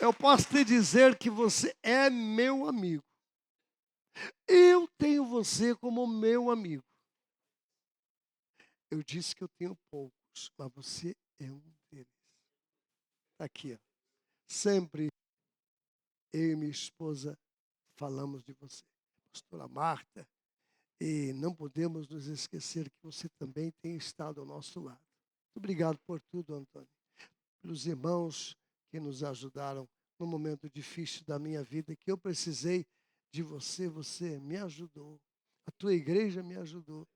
Eu posso te dizer que você é meu amigo. Eu tenho você como meu amigo. Eu disse que eu tenho poucos, mas você é um deles. Está aqui, ó. Sempre eu e minha esposa falamos de você. Pastora Marta, e não podemos nos esquecer que você também tem estado ao nosso lado. Muito obrigado por tudo, Antônio. Pelos irmãos que nos ajudaram no momento difícil da minha vida, que eu precisei de você, você me ajudou. A tua igreja me ajudou.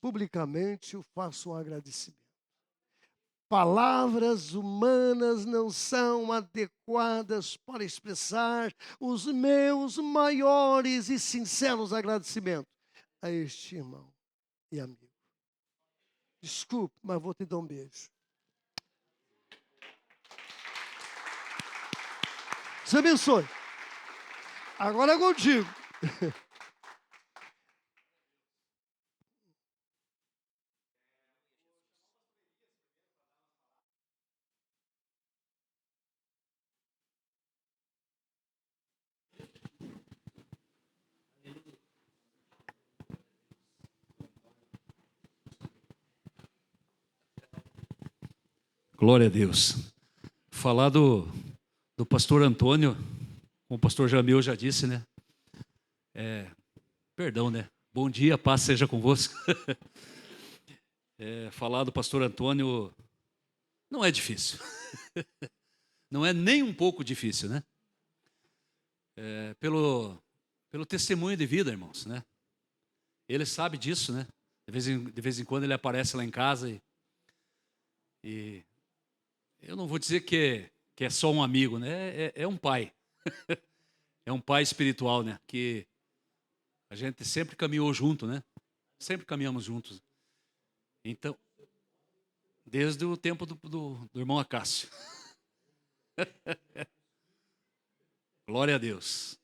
Publicamente eu faço um agradecimento. Palavras humanas não são adequadas para expressar os meus maiores e sinceros agradecimentos a este irmão e amigo. Desculpe, mas vou te dar um beijo. Deus abençoe. Agora é contigo. Glória a Deus. Falar do pastor Antônio, como o pastor Jamil já disse, né? Perdão, né? Bom dia, paz seja convosco. Falar do pastor Antônio não é difícil. Não é nem um pouco difícil, né? Pelo testemunho de vida, irmãos, né? Ele sabe disso, né? De vez em quando ele aparece lá em casa e eu não vou dizer que é só um amigo, né? É um pai. É um pai espiritual, né? Que a gente sempre caminhou junto, né? Sempre caminhamos juntos. Então, desde o tempo do irmão Acácio. Glória a Deus.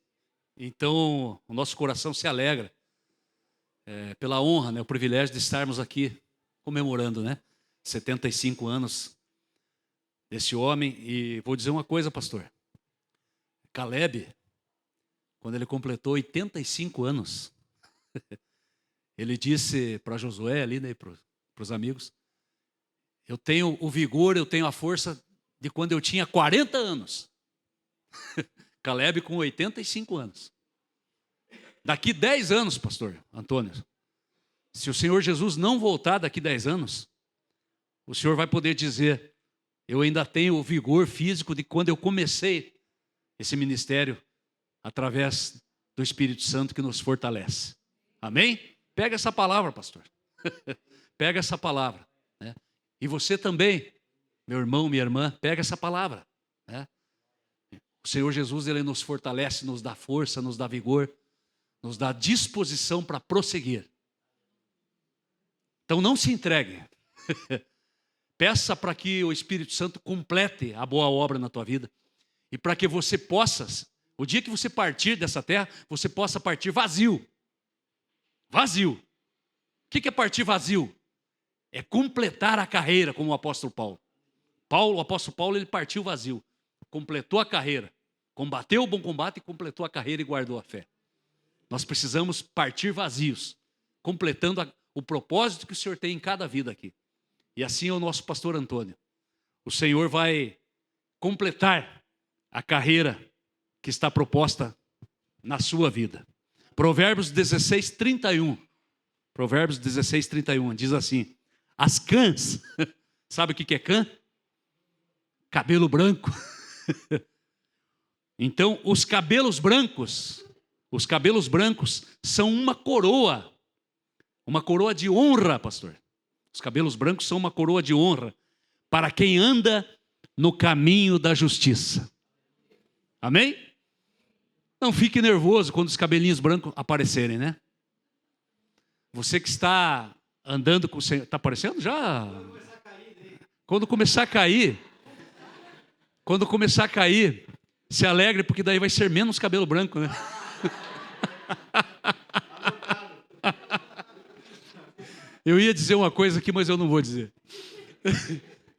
Então, o nosso coração se alegra pela honra, né? O privilégio de estarmos aqui comemorando, né? 75 anos desse homem. E vou dizer uma coisa, pastor. Caleb, quando ele completou 85 anos, ele disse para Josué ali, né? Para os amigos, eu tenho o vigor, eu tenho a força de quando eu tinha 40 anos. Caleb com 85 anos. Daqui 10 anos, pastor Antônio, se o Senhor Jesus não voltar daqui 10 anos, o Senhor vai poder dizer, eu ainda tenho o vigor físico de quando eu comecei esse ministério através do Espírito Santo que nos fortalece. Amém? Pega essa palavra, pastor. Pega essa palavra. Né? E você também, meu irmão, minha irmã, pega essa palavra. Né? O Senhor Jesus, ele nos fortalece, nos dá força, nos dá vigor, nos dá disposição para prosseguir. Então não se entregue. Peça para que o Espírito Santo complete a boa obra na tua vida e para que você possa, o dia que você partir dessa terra, você possa partir vazio. Vazio. O que é partir vazio? É completar a carreira, como o apóstolo Paulo. O apóstolo Paulo, ele partiu vazio. Completou a carreira. Combateu o bom combate e completou a carreira e guardou a fé. Nós precisamos partir vazios, completando o propósito que o Senhor tem em cada vida aqui. E assim é o nosso pastor Antônio. O Senhor vai completar a carreira que está proposta na sua vida. Provérbios 16, 31. Provérbios 16, 31 diz assim: as cãs, sabe o que é cã? Cabelo branco. Então, os cabelos brancos são uma coroa de honra, pastor. Os cabelos brancos são uma coroa de honra para quem anda no caminho da justiça. Amém? Não fique nervoso quando os cabelinhos brancos aparecerem, né? Você que está andando com o Senhor, está aparecendo já? Quando começar a cair, se alegre, porque daí vai ser menos cabelo branco, né? Eu ia dizer uma coisa aqui, mas eu não vou dizer.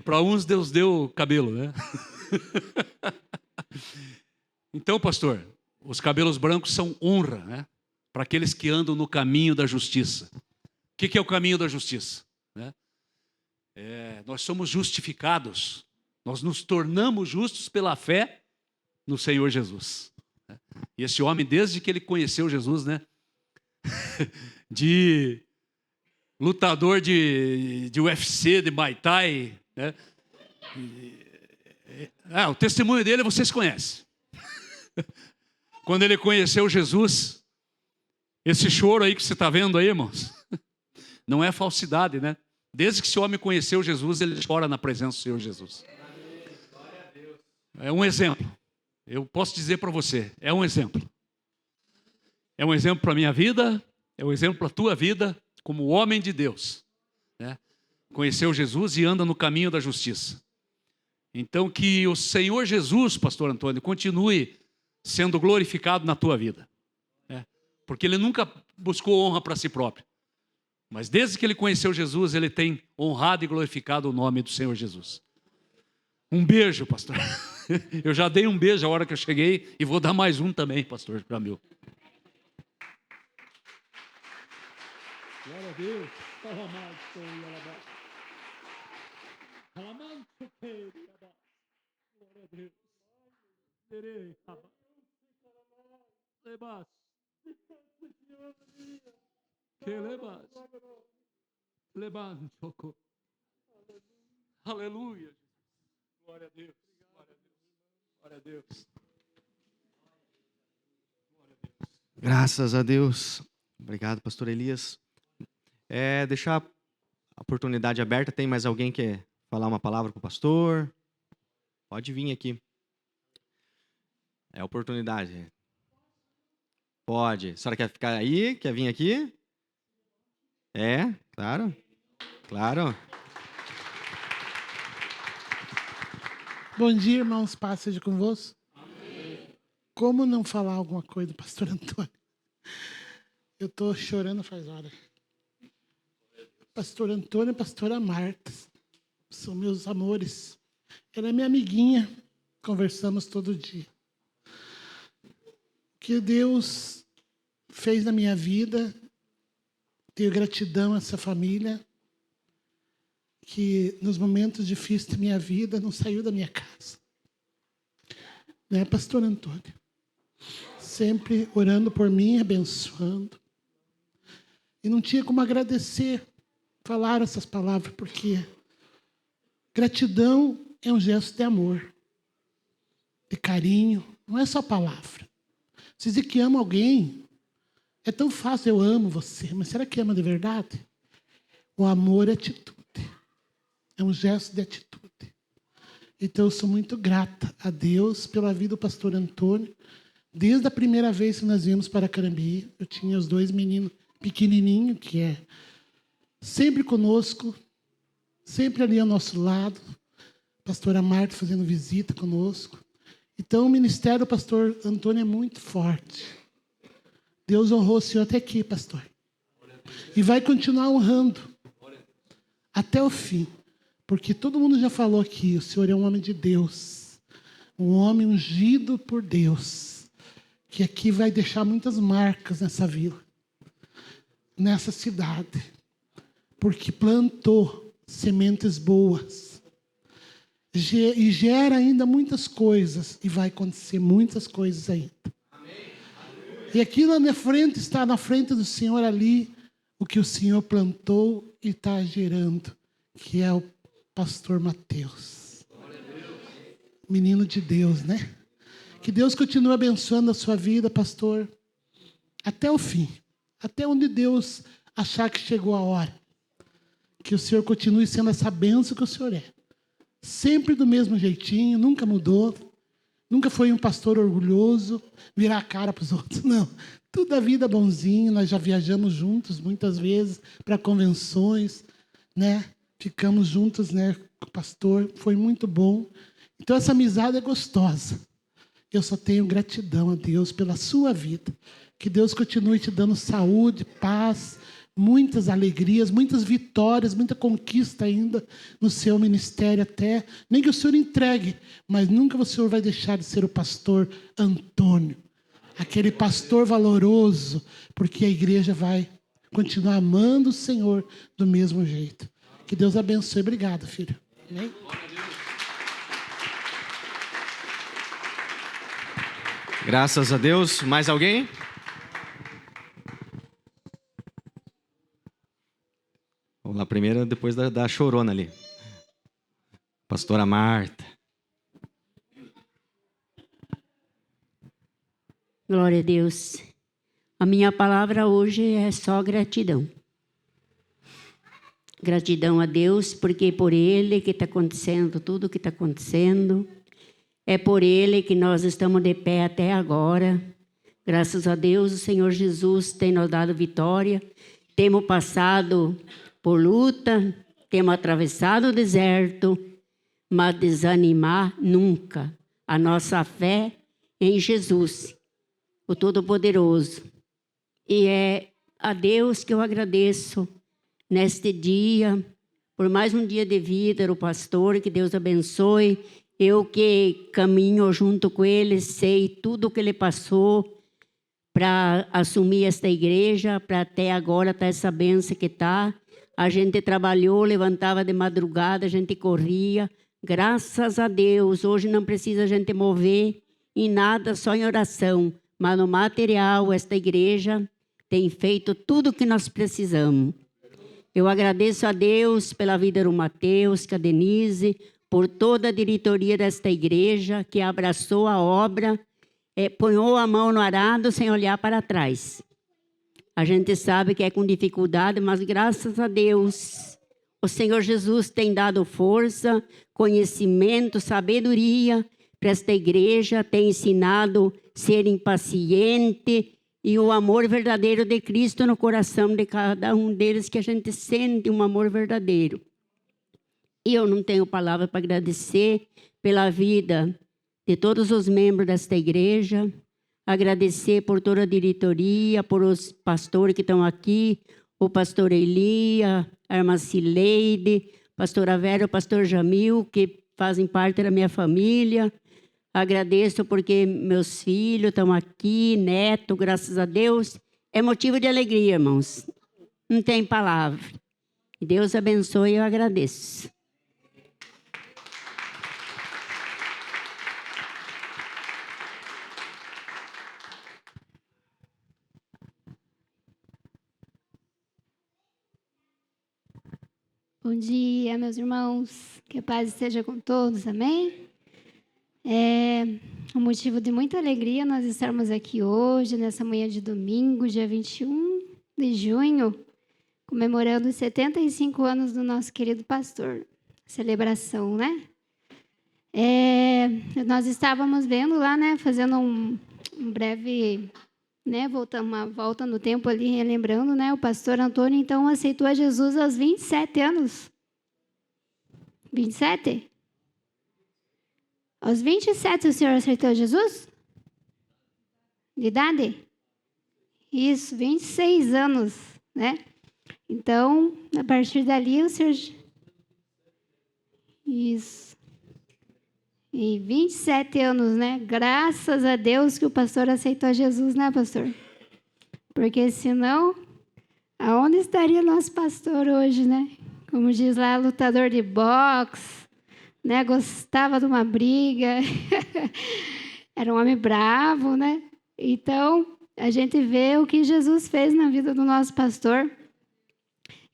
Para uns Deus deu cabelo, né? Então, pastor, os cabelos brancos são honra, né? Para aqueles que andam no caminho da justiça. O que é o caminho da justiça? Né? Nós somos justificados, nós nos tornamos justos pela fé no Senhor Jesus. E esse homem, desde que ele conheceu Jesus, né? De lutador de UFC, de Muay Thai, né? O testemunho dele vocês conhecem. Quando ele conheceu Jesus, esse choro aí que você está vendo aí, irmãos, não é falsidade, né? Desde que esse homem conheceu Jesus, ele chora na presença do Senhor Jesus. É um exemplo. Eu posso dizer para você, é um exemplo. É um exemplo para a minha vida, é um exemplo para a tua vida, como homem de Deus, né? Conheceu Jesus e anda no caminho da justiça. Então, que o Senhor Jesus, pastor Antônio, continue sendo glorificado na tua vida, né? Porque ele nunca buscou honra para si próprio. Mas desde que ele conheceu Jesus, ele tem honrado e glorificado o nome do Senhor Jesus. Um beijo, pastor. Eu já dei um beijo a hora que eu cheguei e vou dar mais um também, pastor, para mim. Glória a Deus. Aleluia. Glória a Deus. Glória a Deus. Graças a Deus. Obrigado, pastor Elias. Deixar a oportunidade aberta. Tem mais alguém que quer falar uma palavra para o pastor? Pode vir aqui. É a oportunidade. Pode. A senhora quer ficar aí? Quer vir aqui? Claro. Claro. Bom dia, irmãos. Paz seja convosco. Como não falar alguma coisa do pastor Antônio? Eu estou chorando faz hora. Pastor Antônio e pastora Marta são meus amores. Ela é minha amiguinha. Conversamos todo dia. O que Deus fez na minha vida, tenho gratidão a essa família, que nos momentos difíceis da minha vida não saiu da minha casa. Né, pastor Antônio? Sempre orando por mim, abençoando. E não tinha como agradecer, falar essas palavras, porque gratidão é um gesto de amor, de carinho, não é só palavra. Se dizer que ama alguém, é tão fácil, eu amo você, mas será que ama de verdade? O amor é atitude, é um gesto de atitude. Então eu sou muito grata a Deus pela vida do pastor Antônio. Desde a primeira vez que nós viemos para Carambi, eu tinha os 2 meninos pequenininhos, que é sempre conosco, sempre ali ao nosso lado. A pastora Marta fazendo visita conosco. Então, o ministério do pastor Antônio é muito forte. Deus honrou o senhor até aqui, pastor. E vai continuar honrando até o fim. Porque todo mundo já falou aqui, o senhor é um homem de Deus. Um homem ungido por Deus. Que aqui vai deixar muitas marcas nessa vila. Nessa cidade. Porque plantou sementes boas. E gera ainda muitas coisas. E vai acontecer muitas coisas ainda. Amém. E aqui na minha frente, está na frente do Senhor ali, o que o Senhor plantou e está gerando, que é o pastor Mateus. Menino de Deus, né? Que Deus continue abençoando a sua vida, pastor, até o fim. Até onde Deus achar que chegou a hora. Que o Senhor continue sendo essa bênção que o Senhor é. Sempre do mesmo jeitinho, nunca mudou. Nunca foi um pastor orgulhoso, virar a cara para os outros. Não, tudo a vida bonzinho. Nós já viajamos juntos muitas vezes para convenções, né? Ficamos juntos, né, com o pastor. Foi muito bom. Então, essa amizade é gostosa. Eu só tenho gratidão a Deus pela sua vida. Que Deus continue te dando saúde, paz, muitas alegrias, muitas vitórias, muita conquista ainda no seu ministério até. Nem que o senhor entregue, mas nunca o senhor vai deixar de ser o pastor Antônio. Aquele pastor valoroso, porque a igreja vai continuar amando o Senhor do mesmo jeito. Que Deus abençoe. Obrigado, filho. Amém? Graças a Deus. Mais alguém? Vamos lá, primeiro, depois da chorona ali. Pastora Marta. Glória a Deus. A minha palavra hoje é só gratidão. Gratidão a Deus, porque é por Ele que está acontecendo tudo o que está acontecendo. É por Ele que nós estamos de pé até agora. Graças a Deus, o Senhor Jesus tem nos dado vitória. Temos passado por luta, temos atravessado o deserto, mas desanimar nunca. A nossa fé em Jesus, o Todo-Poderoso. E é a Deus que eu agradeço neste dia, por mais um dia de vida, o pastor, que Deus abençoe. Eu que caminho junto com ele, sei tudo o que ele passou para assumir esta igreja, para até agora estar essa bênção que está. A gente trabalhou, levantava de madrugada, a gente corria. Graças a Deus, hoje não precisa a gente mover em nada, só em oração. Mas no material, esta igreja tem feito tudo o que nós precisamos. Eu agradeço a Deus pela vida do Mateus, que a Denise, por toda a diretoria desta igreja, que abraçou a obra, ponhou a mão no arado sem olhar para trás. A gente sabe que é com dificuldade, mas graças a Deus, o Senhor Jesus tem dado força, conhecimento, sabedoria para esta igreja, tem ensinado a ser impaciente e o amor verdadeiro de Cristo no coração de cada um deles, que a gente sente um amor verdadeiro. E eu não tenho palavra para agradecer pela vida de todos os membros desta igreja, agradecer por toda a diretoria, por os pastores que estão aqui, o pastor Elia, a irmã Cileide, pastora Vera, o pastor Jamil, que fazem parte da minha família. Agradeço porque meus filhos estão aqui, neto, graças a Deus. É motivo de alegria, irmãos. Não tem palavra. Deus abençoe e eu agradeço. Bom dia, meus irmãos. Que a paz esteja com todos, amém? É um motivo de muita alegria nós estarmos aqui hoje, nessa manhã de domingo, dia 21 de junho, comemorando os 75 anos do nosso querido pastor. Celebração, né? Nós estávamos vendo lá, né, fazendo um breve, né, uma volta no tempo ali, relembrando, né, o pastor Antônio, então, aceitou a Jesus aos 27 anos. 27? Aos 27 o senhor aceitou Jesus? De idade? Isso, 26 anos, né? Então, a partir dali, o senhor... Isso. E 27 anos, né? Graças a Deus que o pastor aceitou Jesus, né, pastor? Porque senão, aonde estaria nosso pastor hoje, né? Como diz lá, lutador de boxe, né? Gostava de uma briga. Era um homem bravo, né? Então, a gente vê o que Jesus fez na vida do nosso pastor.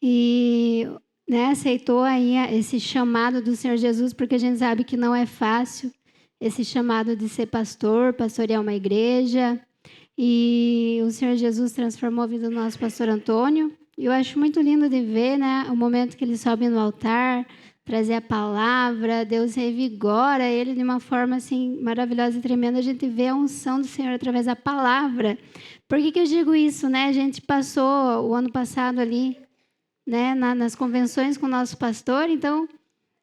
E, né, aceitou aí esse chamado do Senhor Jesus, porque a gente sabe que não é fácil esse chamado de ser pastor, pastorear uma igreja. E o Senhor Jesus transformou a vida do nosso pastor Antônio. E eu acho muito lindo de ver, né, o momento que ele sobe no altar, trazer a palavra, Deus revigora ele de uma forma assim maravilhosa e tremenda. A gente vê a unção do Senhor através da palavra. Por que eu digo isso, né? A gente passou o ano passado ali, né, nas convenções com o nosso pastor, então,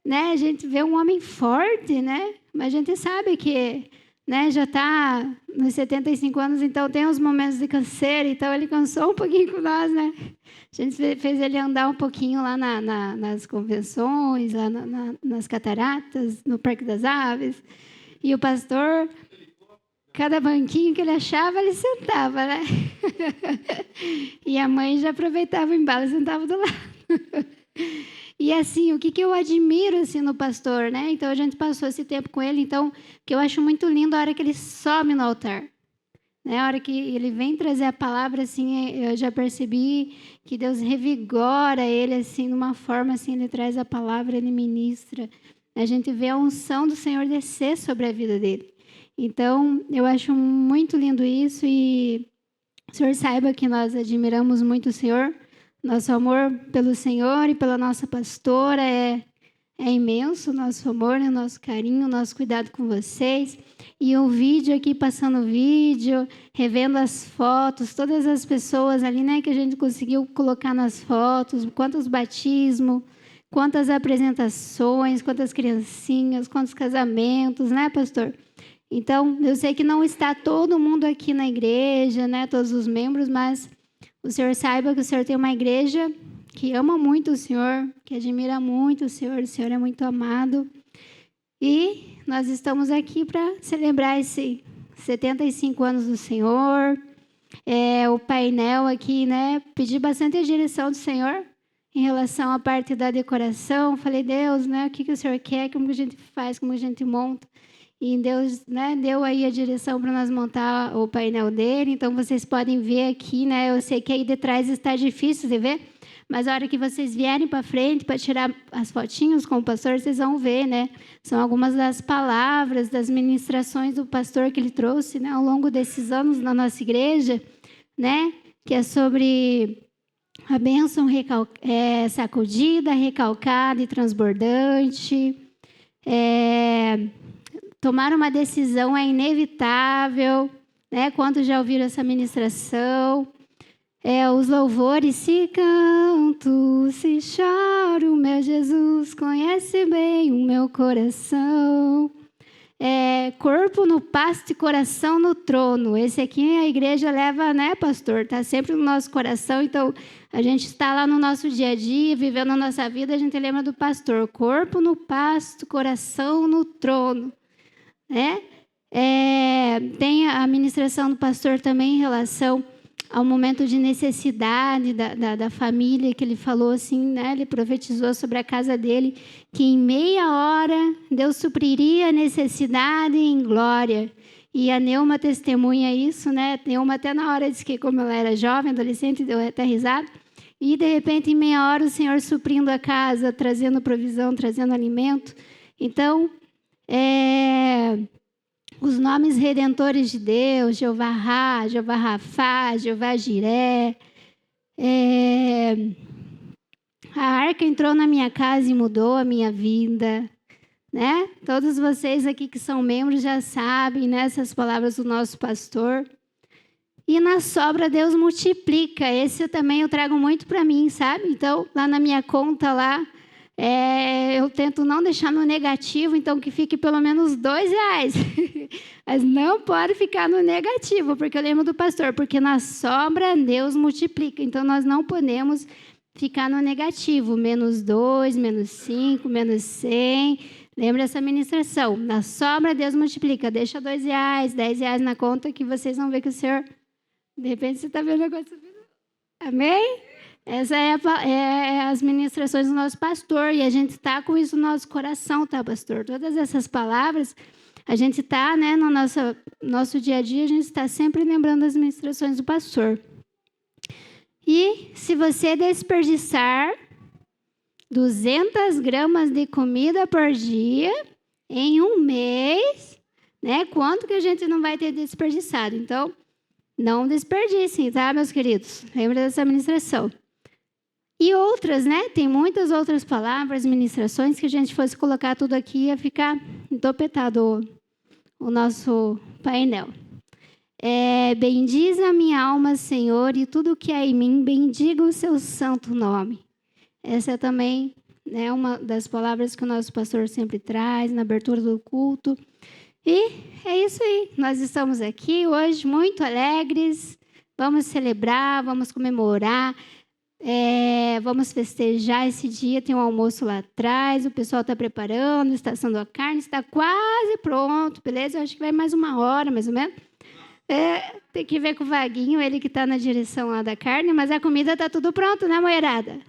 né, a gente vê um homem forte, né? Mas a gente sabe que né, já está nos 75 anos, então tem uns momentos de canseira, então ele cansou um pouquinho com nós, né? A gente fez ele andar um pouquinho lá nas convenções, lá nas cataratas, no Parque das Aves. E o pastor, cada banquinho que ele achava, ele sentava, né? E a mãe já aproveitava o embalo e sentava do lado. E assim, o que eu admiro assim, no pastor, né? Então, a gente passou esse tempo com ele. Então, o que eu acho muito lindo é a hora que ele sobe no altar. Né? A hora que ele vem trazer a palavra, assim, eu já percebi que Deus revigora ele, assim, de uma forma, assim, ele traz a palavra, ele ministra. A gente vê a unção do Senhor descer sobre a vida dele. Então, eu acho muito lindo isso e o Senhor saiba que nós admiramos muito o Senhor. Nosso amor pelo Senhor e pela nossa pastora é imenso, o nosso amor, o nosso carinho, o nosso cuidado com vocês. E o vídeo aqui, passando o vídeo, revendo as fotos, todas as pessoas ali, né, que a gente conseguiu colocar nas fotos, quantos batismos, quantas apresentações, quantas criancinhas, quantos casamentos, né, pastor? Então, eu sei que não está todo mundo aqui na igreja, né, todos os membros, mas o Senhor saiba que o Senhor tem uma igreja que ama muito o Senhor, que admira muito o Senhor é muito amado. E nós estamos aqui para celebrar esses 75 anos do Senhor. O painel aqui, né? Pedi bastante a direção do Senhor em relação à parte da decoração. Falei, Deus, né? O que o Senhor quer, como que a gente faz, como a gente monta. E Deus, né, deu aí a direção para nós montar o painel dele. Então, vocês podem ver aqui, né? Eu sei que aí de trás está difícil de ver, mas a hora que vocês vierem para frente para tirar as fotinhos com o pastor, vocês vão ver, né? São algumas das palavras, das ministrações do pastor que ele trouxe, né, ao longo desses anos na nossa igreja, né? Que é sobre a bênção sacudida, recalcada e transbordante. Tomar uma decisão é inevitável, né? Quantos já ouviram essa ministração? Os louvores, se canto, se choro, meu Jesus conhece bem o meu coração. Corpo no pasto e coração no trono. Esse aqui a igreja leva, né, pastor? Está sempre no nosso coração. Então, a gente está lá no nosso dia a dia, vivendo a nossa vida, a gente lembra do pastor. Corpo no pasto, coração no trono. Tem a ministração do pastor também em relação ao momento de necessidade da família, que ele falou assim, né? Ele profetizou sobre a casa dele, que em meia hora Deus supriria a necessidade em glória. E a Neuma testemunha isso, né? Neuma até na hora disse que, como ela era jovem, adolescente, deu até risada. E, de repente, em meia hora, o Senhor suprindo a casa, trazendo provisão, trazendo alimento. Então, os nomes redentores de Deus, Jeová Ra, Jeová Rafá, Jeová Jiré. A arca entrou na minha casa e mudou a minha vida. Né? Todos vocês aqui que são membros já sabem, né, essas palavras do nosso pastor. E na sobra Deus multiplica. Esse também eu trago muito para mim, sabe? Então, lá na minha conta lá, eu tento não deixar no negativo, então que fique pelo menos R$2. Mas não pode ficar no negativo, porque eu lembro do pastor, porque na sobra Deus multiplica. Então nós não podemos ficar no negativo, -2, -5, -100. Lembra essa ministração? Na sobra Deus multiplica. Deixa R$2, R$10 na conta, que vocês vão ver que o Senhor, de repente, você está vendo o negócio. Amém? Essa é as ministrações do nosso pastor, e a gente está com isso no nosso coração, tá, pastor? Todas essas palavras, a gente está, né, no nosso dia a dia, a gente está sempre lembrando as ministrações do pastor. E se você desperdiçar 200 gramas de comida por dia em um mês, né, quanto que a gente não vai ter desperdiçado? Então, não desperdicem, tá, meus queridos? Lembra dessa ministração. E outras, né? Tem muitas outras palavras, ministrações, que a gente fosse colocar tudo aqui, ia ficar entopetado o nosso painel. Bendize a minha alma, Senhor, e tudo que há em mim, bendiga o seu santo nome. Essa é também, né, uma das palavras que o nosso pastor sempre traz na abertura do culto. E é isso aí. Nós estamos aqui hoje muito alegres. Vamos celebrar, vamos comemorar, vamos festejar esse dia. Tem um almoço lá atrás, o pessoal está preparando, está assando a carne, está quase pronto, beleza? Eu acho que vai mais 1 hora, mais ou menos. Tem que ver com o Vaguinho, ele que está na direção lá da carne, mas a comida está tudo pronto, né, moerada?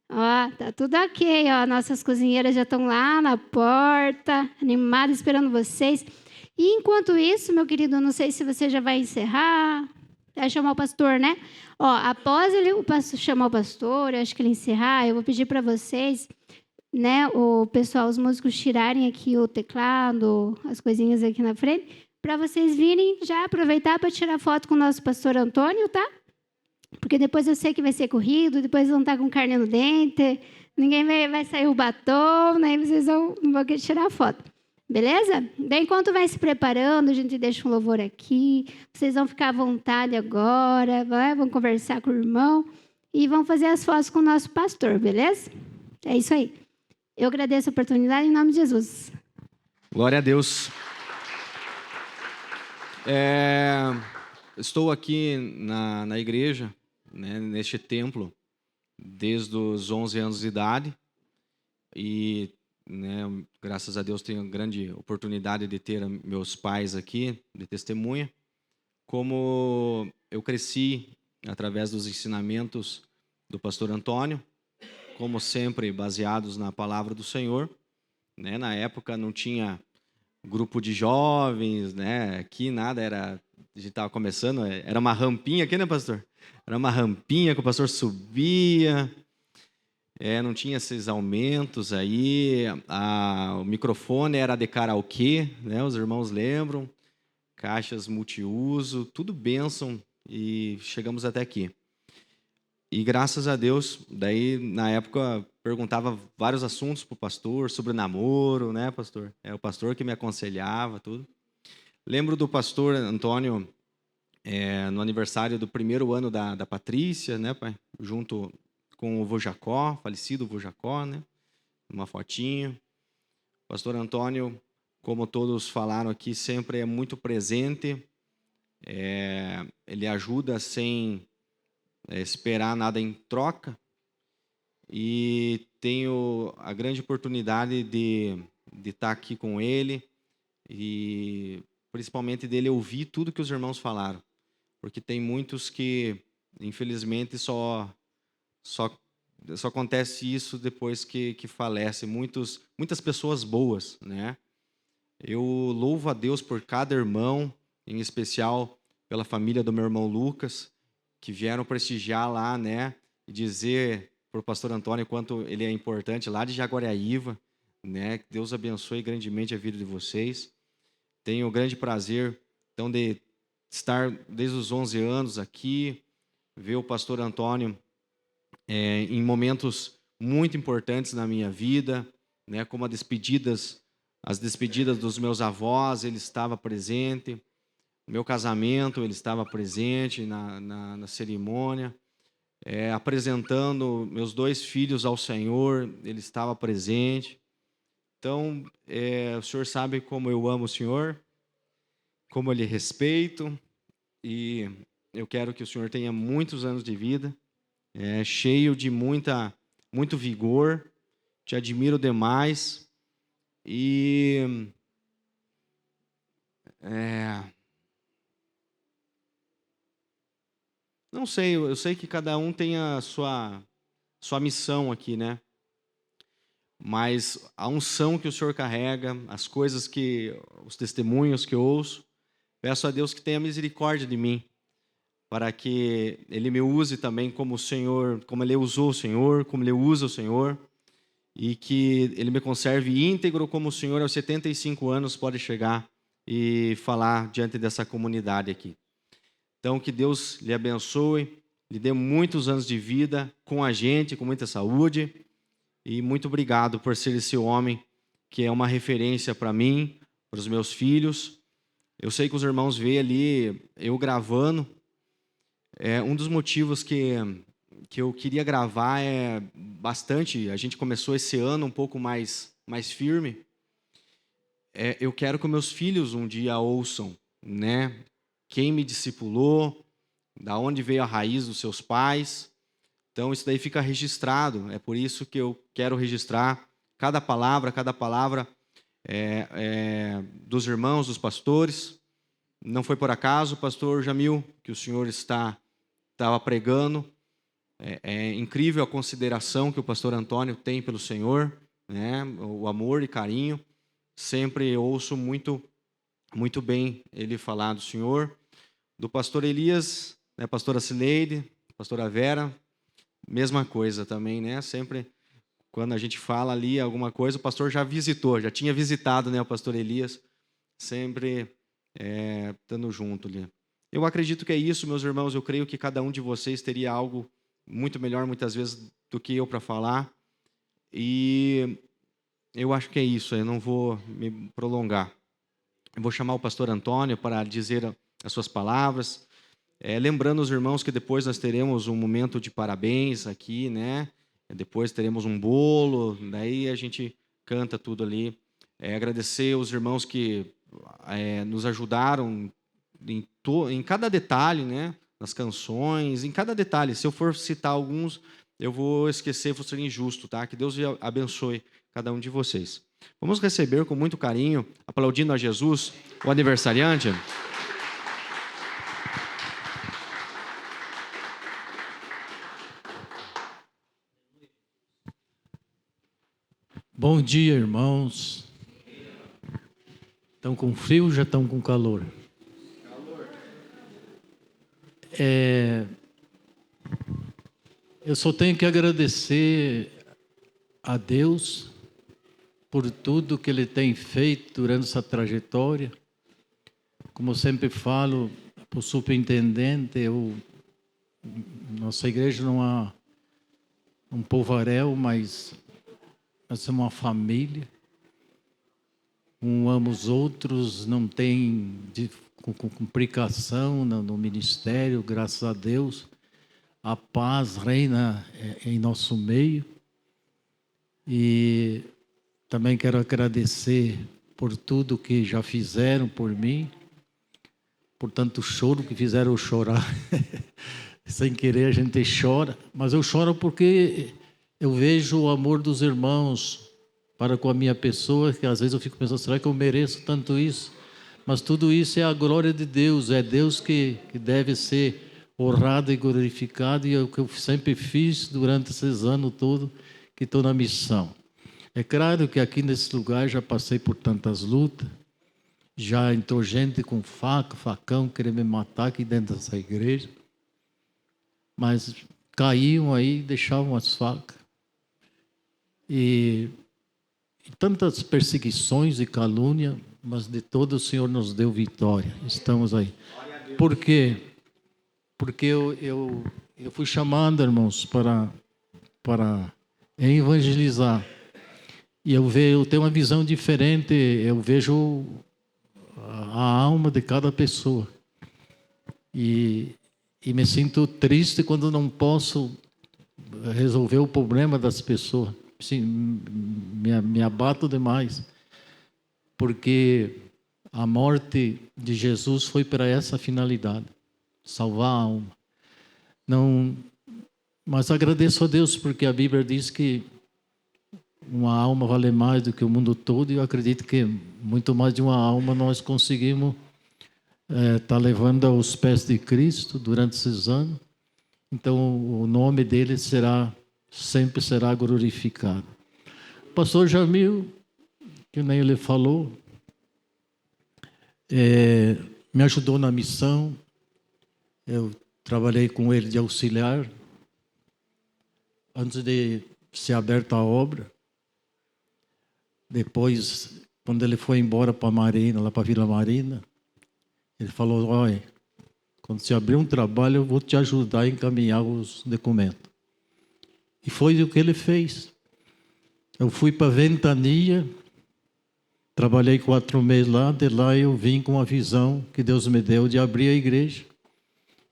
Ó, tá tudo ok, ó. Nossas cozinheiras já estão lá na porta, animadas, esperando vocês. E enquanto isso, meu querido, não sei se você já vai encerrar. Vai chamar o pastor, né? Ó, após o pastor chamar o pastor, eu acho que ele encerrar, eu vou pedir para vocês, né, o pessoal, os músicos tirarem aqui o teclado, as coisinhas aqui na frente, para vocês virem já aproveitar para tirar foto com o nosso pastor Antônio, tá? Porque depois eu sei que vai ser corrido, depois vão estar com carne no dente, ninguém vai sair o batom, né? Vocês não vão querer tirar foto. Beleza? Daí, enquanto vai se preparando, a gente deixa um louvor aqui. Vocês vão ficar à vontade agora, vão conversar com o irmão e vão fazer as fotos com o nosso pastor, beleza? É isso aí. Eu agradeço a oportunidade em nome de Jesus. Glória a Deus. Estou aqui na igreja, né, neste templo, desde os 11 anos de idade. E, né, graças a Deus, tenho a grande oportunidade de ter meus pais aqui, de testemunha. Como eu cresci através dos ensinamentos do pastor Antônio, como sempre baseados na palavra do Senhor, né? Na época não tinha grupo de jovens, né? Aqui nada, a gente estava começando, era uma rampinha aqui, né, pastor? Era uma rampinha que o pastor subia, não tinha esses aumentos aí, o microfone era de karaokê, né? Os irmãos lembram, caixas multiuso, tudo bênção, e chegamos até aqui. E graças a Deus, daí na época perguntava vários assuntos para o pastor sobre namoro, né, pastor? É o pastor que me aconselhava, tudo. Lembro do pastor Antônio no aniversário do 1º ano da Patrícia, né, pai? Junto com o vô Jacó, falecido vô Jacó, né? Uma fotinho. O pastor Antônio, como todos falaram aqui, sempre é muito presente. Ele ajuda sem esperar nada em troca. E tenho a grande oportunidade de estar aqui com ele e principalmente dele ouvir tudo que os irmãos falaram, porque tem muitos que infelizmente só acontece isso depois que falece, muitas pessoas boas, né? Eu louvo a Deus por cada irmão, em especial pela família do meu irmão Lucas, que vieram prestigiar lá, né, e dizer para o pastor Antônio quanto ele é importante, lá de Jaguariaíva, né? Que Deus abençoe grandemente a vida de vocês. Tenho o grande prazer, então, de estar desde os 11 anos aqui, ver o pastor Antônio em momentos muito importantes na minha vida, né? Como as despedidas dos meus avós, ele estava presente. O meu casamento, ele estava presente na cerimônia. Apresentando meus 2 filhos ao Senhor, ele estava presente. Então, o senhor sabe como eu amo o senhor, como eu lhe respeito, e eu quero que o senhor tenha muitos anos de vida, cheio de muito vigor. Te admiro demais. E não sei, eu sei que cada um tem a sua missão aqui, né? Mas a unção que o Senhor carrega, os testemunhos que eu ouço, peço a Deus que tenha misericórdia de mim, para que Ele me use também como o Senhor, como Ele usou o Senhor, como Ele usa o Senhor, e que Ele me conserve íntegro como o Senhor aos 75 anos pode chegar e falar diante dessa comunidade aqui. Então, que Deus lhe abençoe, lhe dê muitos anos de vida com a gente, com muita saúde. E muito obrigado por ser esse homem que é uma referência para mim, para os meus filhos. Eu sei que os irmãos veem ali eu gravando. Um dos motivos que eu queria gravar bastante. A gente começou esse ano um pouco mais firme. eu quero que meus filhos um dia ouçam, né? Quem me discipulou, da onde veio a raiz dos seus pais. Então, isso daí fica registrado. É por isso que eu quero registrar cada palavra dos irmãos, dos pastores. Não foi por acaso, pastor Jamil, que o senhor estava pregando. É incrível a consideração que o pastor Antônio tem pelo Senhor, né? O amor e carinho. Sempre ouço muito, muito bem ele falar do Senhor. Do pastor Elias, né? Pastora Cileide, pastora Vera, mesma coisa também, né? Sempre quando a gente fala ali alguma coisa, o pastor já tinha visitado, né? O pastor Elias, sempre estando junto ali. Eu acredito que é isso, meus irmãos. Eu creio que cada um de vocês teria algo muito melhor, muitas vezes, do que eu para falar. E eu acho que é isso. Eu não vou me prolongar. Eu vou chamar o pastor Antônio para dizer as suas palavras. Lembrando os irmãos que depois nós teremos um momento de parabéns aqui, né? Depois teremos um bolo, daí a gente canta tudo ali. Agradecer os irmãos que nos ajudaram em cada detalhe, né? Nas canções, em cada detalhe. Se eu for citar alguns, eu vou esquecer, vou ser injusto, tá? Que Deus abençoe cada um de vocês. Vamos receber com muito carinho, aplaudindo a Jesus, o aniversariante. Bom dia, irmãos. Estão com frio ou já estão com calor? Eu só tenho que agradecer a Deus por tudo que Ele tem feito durante essa trajetória. Como eu sempre falo para o superintendente, nossa igreja não é um povoaréu, mas nós somos uma família. Um ama os outros, não tem complicação no ministério, graças a Deus. A paz reina em nosso meio. E também quero agradecer por tudo que já fizeram por mim, por tanto choro que fizeram eu chorar. Sem querer a gente chora, mas eu choro porque eu vejo o amor dos irmãos para com a minha pessoa, que às vezes eu fico pensando, será que eu mereço tanto isso? Mas tudo isso é a glória de Deus, é Deus que deve ser honrado e glorificado, e é o que eu sempre fiz durante esses anos todos que estou na missão. É claro que aqui nesse lugar já passei por tantas lutas, já entrou gente com faca, facão, querendo me matar aqui dentro dessa igreja, mas caíam aí e deixavam as facas. E tantas perseguições e calúnia, mas de todo o Senhor nos deu vitória. Estamos aí. Por quê? Porque eu fui chamado, irmãos, para evangelizar. E eu tenho uma visão diferente, eu vejo a alma de cada pessoa. E me sinto triste quando não posso resolver o problema das pessoas. Sim, me abato demais. Porque a morte de Jesus foi para essa finalidade, salvar a alma. Não, mas agradeço a Deus porque a Bíblia diz que uma alma vale mais do que o mundo todo, e eu acredito que muito mais de uma alma nós conseguimos estar levando aos pés de Cristo durante esses anos. Então o nome dele sempre será glorificado. O pastor Jamil, que nem ele falou, me ajudou na missão. Eu trabalhei com ele de auxiliar antes de ser aberta a obra. Depois, quando ele foi embora para a Marina, lá para a Vila Marina, ele falou, olha, quando você abrir um trabalho, eu vou te ajudar a encaminhar os documentos. E foi o que ele fez. Eu fui para Ventania, trabalhei 4 meses lá, de lá eu vim com a visão que Deus me deu de abrir a igreja.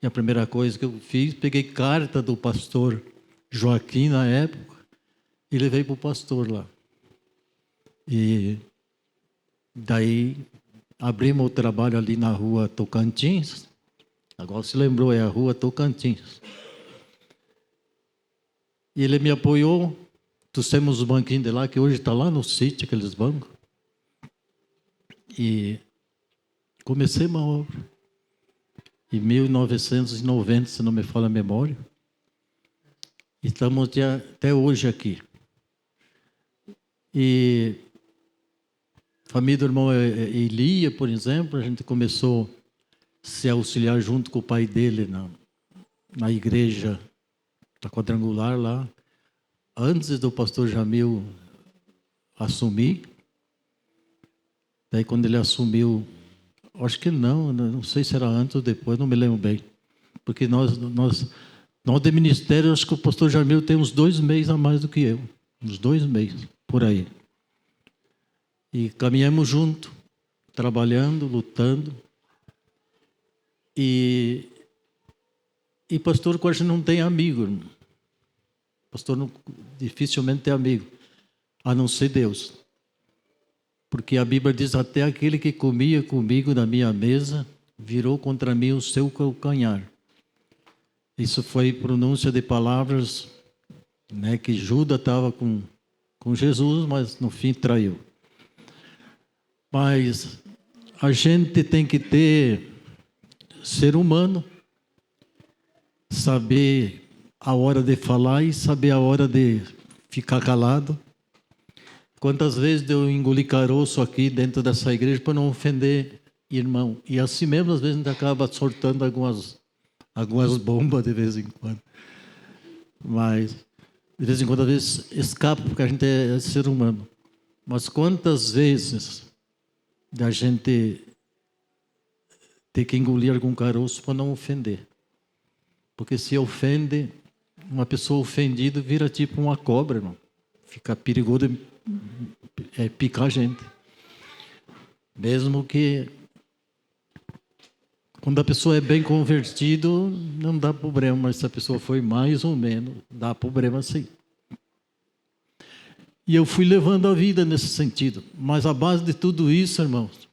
E a primeira coisa que eu fiz, peguei carta do pastor Joaquim na época e levei para o pastor lá. E Daí abrimos o trabalho ali na rua Tocantins. Agora se lembrou, é a rua Tocantins. E ele me apoiou. Trouxemos os banquinhos de lá, que hoje está lá no sítio, aqueles bancos. E comecei uma obra. Em 1990, se não me falha a memória. E estamos até hoje aqui. E a família do irmão Elia, por exemplo, a gente começou a se auxiliar junto com o pai dele na igreja da Quadrangular lá, antes do pastor Jamil assumir. Daí quando ele assumiu, acho que não sei se era antes ou depois, não me lembro bem. Porque nós de ministério, acho que o pastor Jamil tem uns 2 meses a mais do que eu. Uns 2 meses, por aí. E caminhamos junto, trabalhando, lutando. E pastor quase não tem amigo, irmão. Pastor dificilmente tem amigo, a não ser Deus. Porque a Bíblia diz, até aquele que comia comigo na minha mesa, virou contra mim o seu calcanhar. Isso foi pronúncia de palavras, né, que Judas estava com Jesus, mas no fim traiu. Mas a gente tem que ser humano, saber a hora de falar e saber a hora de ficar calado. Quantas vezes eu engoli caroço aqui dentro dessa igreja para não ofender irmão. E assim mesmo, às vezes, a gente acaba soltando algumas bombas de vez em quando. Mas, de vez em quando, às vezes, escapa, porque a gente é ser humano. Mas quantas vezes a gente ter que engolir algum caroço para não ofender? Porque se ofende, uma pessoa ofendida vira tipo uma cobra, irmão. Fica perigoso de picar a gente. Mesmo que quando a pessoa é bem convertida, não dá problema, mas se a pessoa foi mais ou menos, dá problema sim. E eu fui levando a vida nesse sentido. Mas a base de tudo isso, irmãos,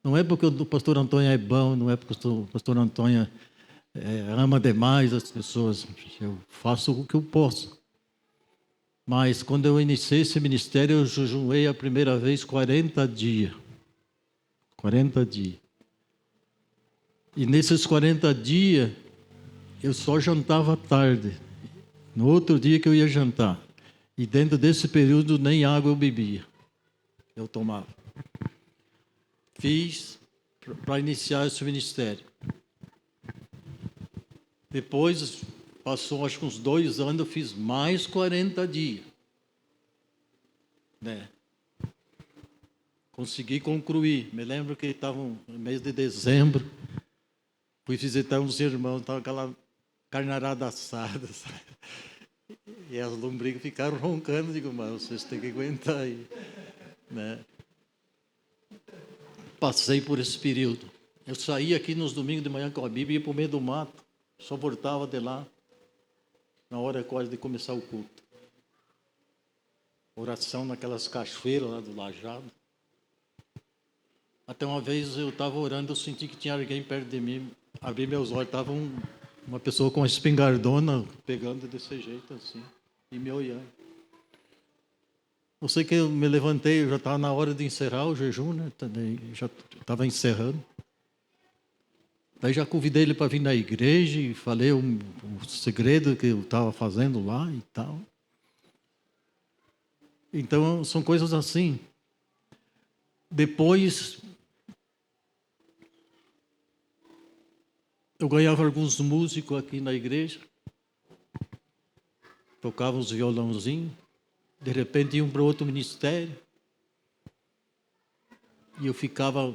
não é porque o pastor Antônio é bom, não é porque o pastor Antônio ama demais as pessoas. Eu faço o que eu posso. Mas quando eu iniciei esse ministério, eu jejuei a primeira vez 40 dias. 40 dias. E nesses 40 dias, eu só jantava à tarde. No outro dia que eu ia jantar. E dentro desse período, nem água eu bebia. Eu tomava. Fiz para iniciar esse ministério. Depois, passou acho que uns 2 anos, eu fiz mais 40 dias. Né? Consegui concluir. Me lembro que estava no mês de dezembro. Fui visitar uns irmãos, estava aquela carneirada assada, sabe? E as lombrigas ficaram roncando. Digo, mas vocês têm que aguentar aí. Né? Passei por esse período. Eu saía aqui nos domingos de manhã com a Bíblia e ia para o meio do mato. Só voltava de lá, na hora quase de começar o culto. Oração naquelas cachoeiras lá do Lajado. Até uma vez eu estava orando, eu senti que tinha alguém perto de mim. Abri meus olhos, estava uma pessoa com uma espingardona, pegando desse jeito assim, e me olhando. Eu sei que eu me levantei, eu já estava na hora de encerrar o jejum, né? Já estava encerrando. Daí já convidei ele para vir na igreja e falei o segredo que eu estava fazendo lá e tal. Então, são coisas assim. Depois, eu ganhava alguns músicos aqui na igreja. Tocava uns violãozinhos. De repente, iam para outro ministério. E eu ficava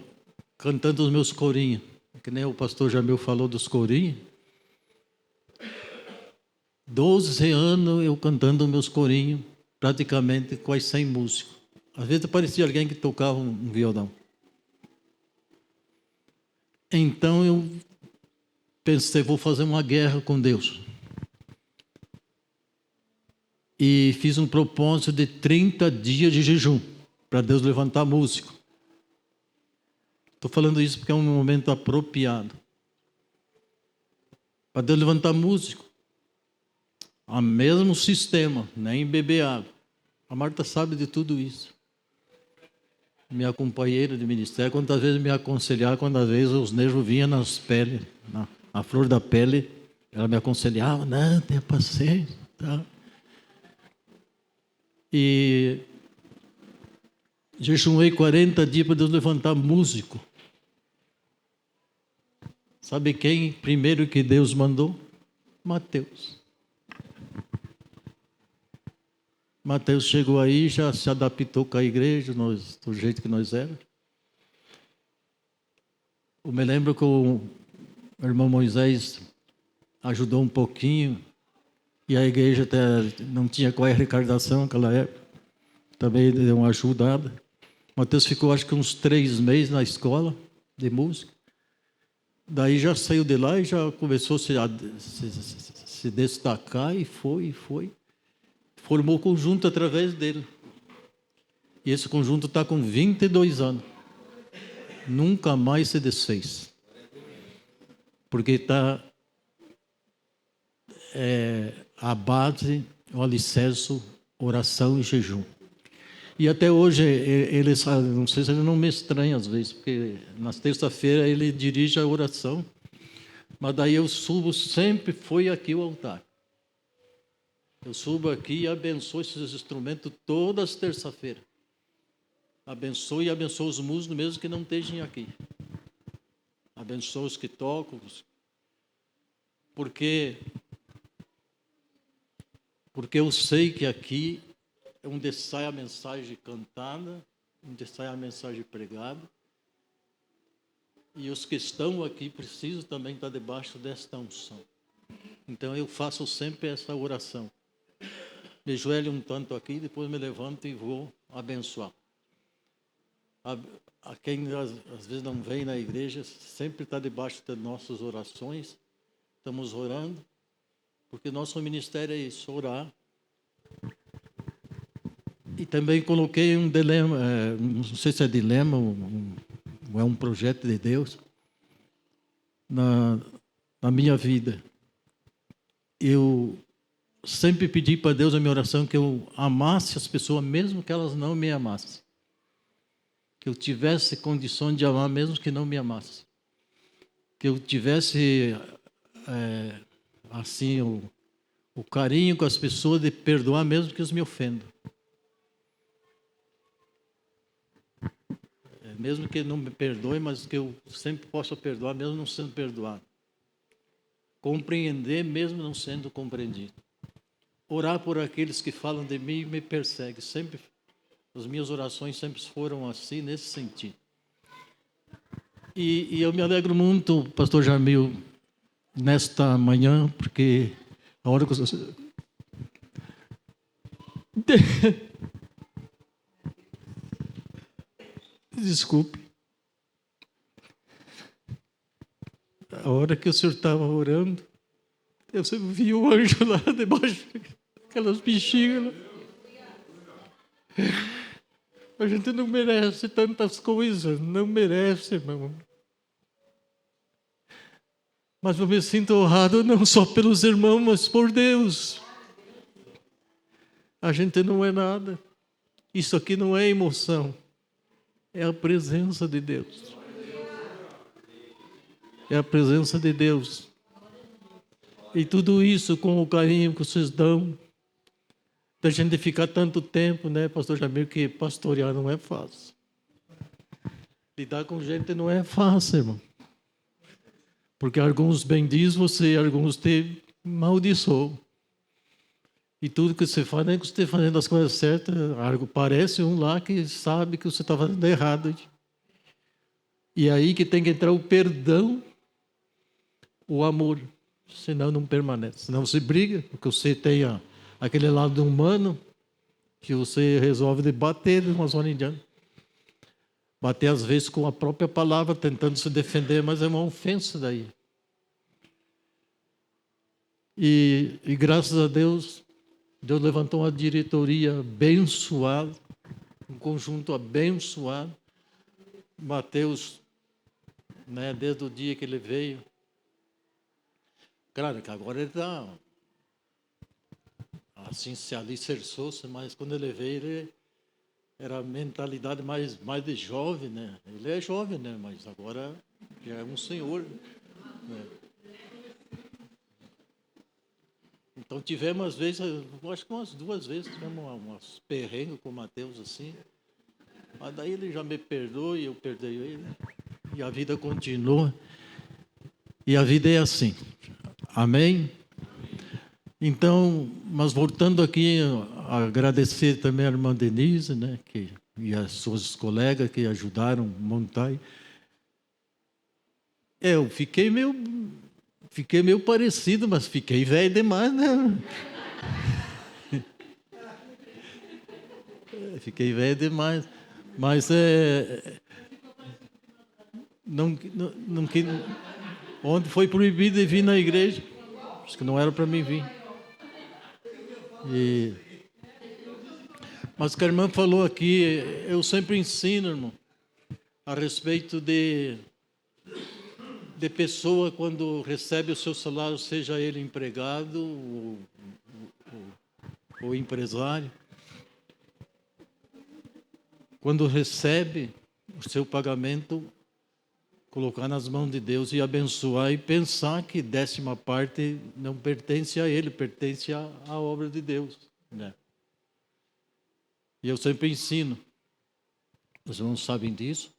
cantando os meus corinhos. Que nem o pastor Jamil falou dos corinhos. 12 anos eu cantando meus corinhos, praticamente quase 100 músicos. Às vezes aparecia alguém que tocava um violão. Então eu pensei, vou fazer uma guerra com Deus. E fiz um propósito de 30 dias de jejum, para Deus levantar músico. Estou falando isso porque é um momento apropriado. Para Deus levantar músico. O mesmo sistema, nem beber água. A Marta sabe de tudo isso. Minha companheira de ministério, quantas vezes me aconselhava, quantas vezes os nervos vinham nas peles, na flor da pele, ela me aconselhava, não, tenha paciência. Tá? E jejuei 40 dias para Deus levantar músico. Sabe quem primeiro que Deus mandou? Mateus. Mateus chegou aí, já se adaptou com a igreja, do jeito que nós éramos. Eu me lembro que o irmão Moisés ajudou um pouquinho, e a igreja até não tinha qual é a arrecadação naquela época. Também deu uma ajudada. Mateus ficou acho que uns 3 meses na escola de música. Daí já saiu de lá e já começou a se destacar e foi. Formou conjunto através dele. E esse conjunto está com 22 anos. Nunca mais se desfez. Porque está a base, o alicerce, oração e jejum. E até hoje, ele, não sei se ele não me estranha às vezes, porque nas terça-feiras ele dirige a oração, mas daí eu subo, sempre foi aqui o altar. Eu subo aqui e abençoo esses instrumentos todas as terça-feiras. Abençoo e abençoo os músicos mesmo que não estejam aqui. Abençoo os que tocam. Porque eu sei que aqui é onde sai a mensagem cantada, onde sai a mensagem pregada. E os que estão aqui precisam também estar debaixo desta unção. Então eu faço sempre essa oração. Me ajoelho um tanto aqui, depois me levanto e vou abençoar. A quem às vezes não vem na igreja, sempre está debaixo das nossas orações. Estamos orando, porque nosso ministério é isso, orar. E também coloquei um dilema, não sei se é dilema ou é um projeto de Deus, na minha vida. Eu sempre pedi para Deus a minha oração que eu amasse as pessoas, mesmo que elas não me amassem. Que eu tivesse condições de amar, mesmo que não me amassem. Que eu tivesse, assim, o carinho com as pessoas de perdoar, mesmo que eles me ofendam. Mesmo que não me perdoe, mas que eu sempre possa perdoar, mesmo não sendo perdoado. Compreender, mesmo não sendo compreendido. Orar por aqueles que falam de mim e me perseguem. Sempre, as minhas orações sempre foram assim, nesse sentido. E eu me alegro muito, pastor Jamil, nesta manhã, porque a hora que você... Desculpe. A hora que o senhor estava orando, eu sempre vi o anjo lá debaixo, aquelas bexigas lá. A gente não merece tantas coisas, não merece, irmão. Mas eu me sinto honrado não só pelos irmãos, mas por Deus. A gente não é nada. Isso aqui não é emoção. É a presença de Deus. É a presença de Deus. E tudo isso com o carinho que vocês dão. Da gente ficar tanto tempo, né, pastor Jamil, que pastorear não é fácil. Lidar com gente não é fácil, irmão. Porque alguns bendizem você, alguns te maldiçoam. E tudo que você faz, nem que você esteja fazendo as coisas certas, parece um lá que sabe que você está fazendo errado. E aí que tem que entrar o perdão, o amor. Senão não permanece. Senão você briga, porque você tem aquele lado humano que você resolve de bater de uma zona indiana. Bater às vezes com a própria palavra, tentando se defender, mas é uma ofensa daí. E graças a Deus, Deus levantou uma diretoria abençoada, um conjunto abençoado. Mateus, né, desde o dia que ele veio. Claro que agora ele está assim, se alicerçou-se, mas quando ele veio, ele era a mentalidade mais de jovem, né? Ele é jovem, né? Mas agora já é um senhor, né? Então tivemos, às vezes, eu acho que umas 2 vezes, tivemos umas perrengues com o Mateus assim. Mas daí ele já me perdoa e eu perdei ele. E a vida continua. E a vida é assim. Amém? Então, mas voltando aqui, agradecer também a irmã Denise, né, e as suas colegas que ajudaram a montar. Eu fiquei meio parecido, mas fiquei velho demais, né? Fiquei velho demais. Mas onde foi proibido de vir na igreja, acho que não era para mim vir. Mas o que a irmã falou aqui, eu sempre ensino, irmão, a respeito de pessoa quando recebe o seu salário, seja ele empregado ou empresário. Quando recebe o seu pagamento, colocar nas mãos de Deus e abençoar e pensar que 10ª parte não pertence a ele, pertence à obra de Deus, né? E eu sempre ensino. Os irmãos sabem disso.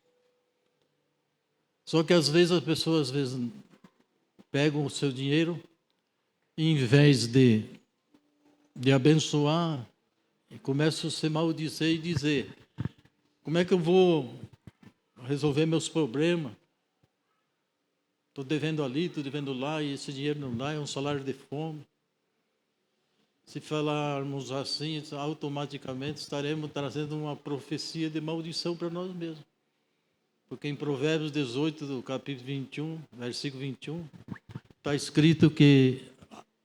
Só que às vezes as pessoas pegam o seu dinheiro e em vez de abençoar, começam a se maldizer e dizer: como é que eu vou resolver meus problemas? Estou devendo ali, estou devendo lá, e esse dinheiro não dá, é um salário de fome. Se falarmos assim, automaticamente estaremos trazendo uma profecia de maldição para nós mesmos. Porque em Provérbios 18, do capítulo 21, versículo 21, está escrito que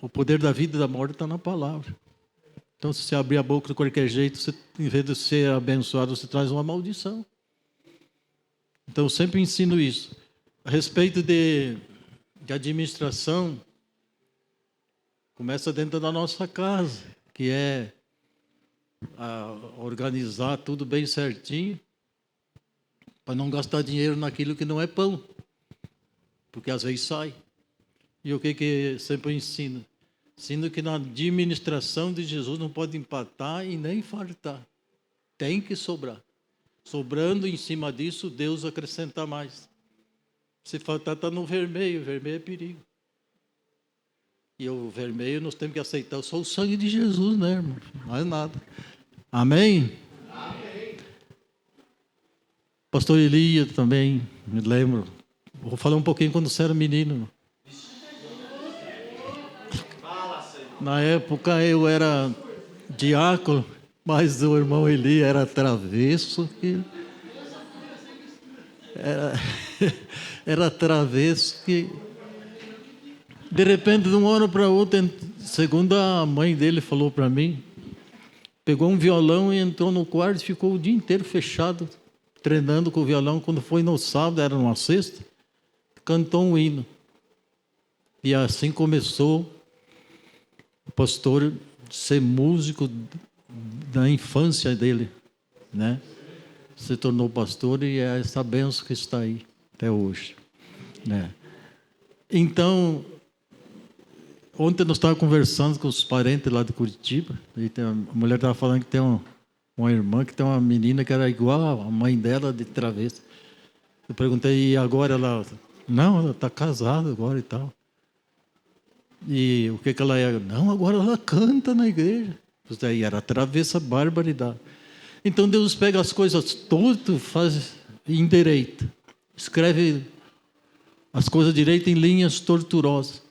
o poder da vida e da morte está na palavra. Então, se você abrir a boca de qualquer jeito, você, em vez de ser abençoado, você traz uma maldição. Então, eu sempre ensino isso. A respeito de administração, começa dentro da nossa casa, que é organizar tudo bem certinho, para não gastar dinheiro naquilo que não é pão, porque às vezes sai. E o que sempre ensino? Ensino que na administração de Jesus não pode empatar e nem faltar. Tem que sobrar. Sobrando em cima disso, Deus acrescenta mais. Se faltar, está no vermelho. O vermelho é perigo. E o vermelho nós temos que aceitar só o sangue de Jesus, né, irmão? Mais nada. Amém? Amém. Pastor Elias também, me lembro. Vou falar um pouquinho quando você era menino. Na época eu era diácono, mas o irmão Eli era travesso. Era travesso que, de repente, de uma hora para outra, segundo a mãe dele falou para mim, pegou um violão e entrou no quarto e ficou o dia inteiro fechado, treinando com o violão. Quando foi no sábado, era numa sexta, cantou um hino. E assim começou o pastor ser músico da infância dele, né? Se tornou pastor e é essa bênção que está aí até hoje, né? Então, ontem nós estávamos conversando com os parentes lá de Curitiba, e a mulher estava falando que tem uma irmã que tem uma menina que era igual a mãe dela, de travessa. Eu perguntei, e agora ela... Não, ela está casada agora e tal. E o que ela é? Não, agora ela canta na igreja. Isso aí era travessa, barbaridade. Então Deus pega as coisas tortas, faz endireita. Escreve as coisas direito em linhas tortuosas.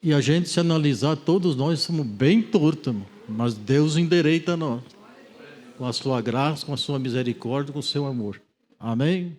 E a gente, se analisar, todos nós somos bem tortos, irmão, mas Deus endireita nós. Com a sua graça, com a sua misericórdia, com o seu amor. Amém?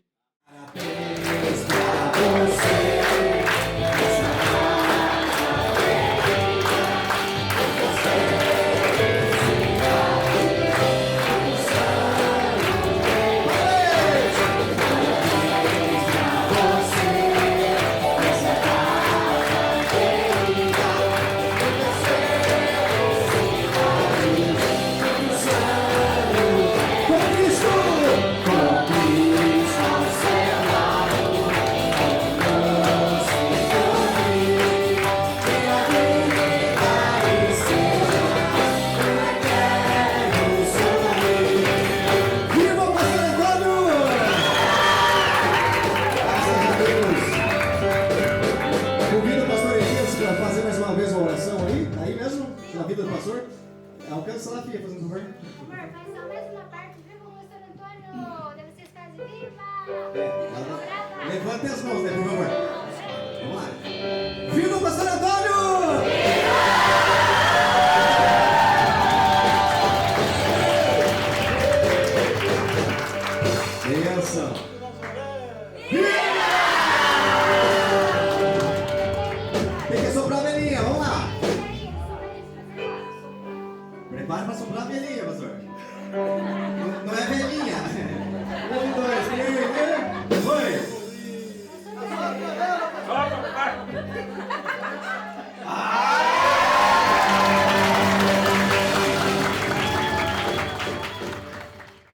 as mãos, né, por favor. Vamos lá.